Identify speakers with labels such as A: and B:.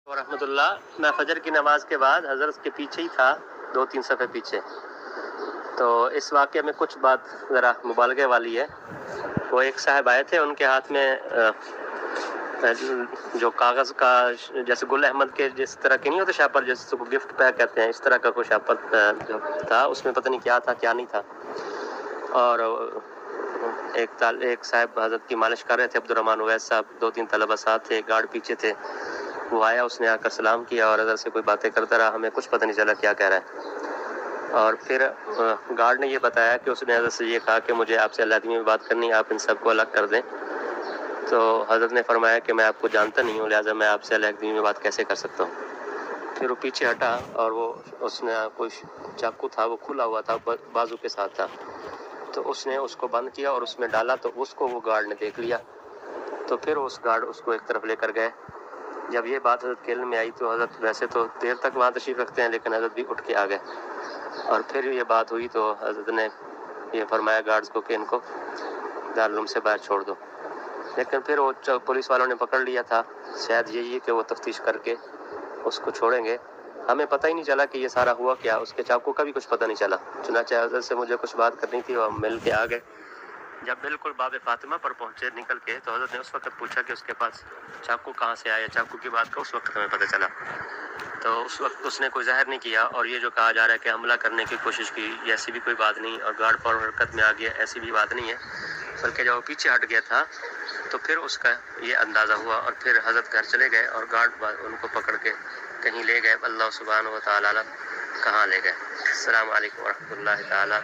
A: ورحمۃ اللہ، میں فجر کی نماز کے بعد حضرت کے پیچھے ہی تھا، 2-3 صفحے پیچھے. تو اس واقعے میں کچھ بات ذرا مبالغے والی ہے. وہ ایک صاحب آئے تھے، ان کے ہاتھ میں جو کاغذ کا جیسے گل احمد کے جس طرح کے نہیں ہوتے شاپر، جس کو گفٹ پیک کہتے ہیں، اس طرح کا کوئی شاپر جو تھا، اس میں پتہ نہیں کیا تھا کیا نہیں تھا. اور ایک صاحب حضرت کی مالش کر رہے تھے، عبدالرحمن اویس صاحب. 2-3 طلبہ ساتھ تھے، گارڈ پیچھے تھے. وہ آیا، اس نے آ کر سلام کیا اور حضرت سے کوئی باتیں کرتا رہا. ہمیں کچھ پتہ نہیں چلا کیا کہہ رہا ہے. اور پھر گارڈ نے یہ بتایا کہ اس نے حضرت سے یہ کہا کہ مجھے آپ سے علیحدگی میں بات کرنی ہے، آپ ان سب کو الگ کر دیں. تو حضرت نے فرمایا کہ میں آپ کو جانتا نہیں ہوں، لہٰذا میں آپ سے علیحدگی میں بات کیسے کر سکتا ہوں. پھر وہ پیچھے ہٹا اور اس نے کوئی چاقو تھا، وہ کھلا ہوا تھا، بازو کے ساتھ تھا. تو اس نے اس کو بند کیا اور اس میں ڈالا، تو اس کو وہ گارڈ نے دیکھ لیا. تو پھر اس گارڈ اس کو ایک طرف لے کر گئے. جب یہ بات حضرت کے علم میں آئی تو حضرت ویسے تو دیر تک وہاں تشریف رکھتے ہیں، لیکن حضرت بھی اٹھ کے آ گئے. اور پھر یہ بات ہوئی تو حضرت نے یہ فرمایا گارڈز کو کہ ان کو دارالعلوم سے باہر چھوڑ دو. لیکن پھر وہ پولیس والوں نے پکڑ لیا تھا. شاید یہی ہے کہ وہ تفتیش کر کے اس کو چھوڑیں گے. ہمیں پتہ ہی نہیں چلا کہ یہ سارا ہوا کیا، اس کے چاقو کا بھی کچھ پتہ نہیں چلا. چنانچہ حضرت سے مجھے کچھ بات کرنی تھی اور ہم مل کے آ گئے. جب بالکل باب فاطمہ پر پہنچے نکل کے، تو حضرت نے اس وقت پوچھا کہ اس کے پاس چاقو کہاں سے آیا. چاقو کی بات کا اس وقت ہمیں پتہ چلا. تو اس وقت اس نے کوئی ظاہر نہیں کیا. اور یہ جو کہا جا رہا ہے کہ حملہ کرنے کی کوشش کی، ایسی بھی کوئی بات نہیں. اور گارڈ پر حرکت میں آ گیا، ایسی بھی بات نہیں ہے. بلکہ جب وہ پیچھے ہٹ گیا تھا تو پھر اس کا یہ اندازہ ہوا. اور پھر حضرت گھر چلے گئے اور گارڈ ان کو پکڑ کے کہیں لے گئے. اللہ سبحانہ و تعالیٰ کہاں لے گئے. السلام علیکم ورحمۃ اللہ تعالیٰ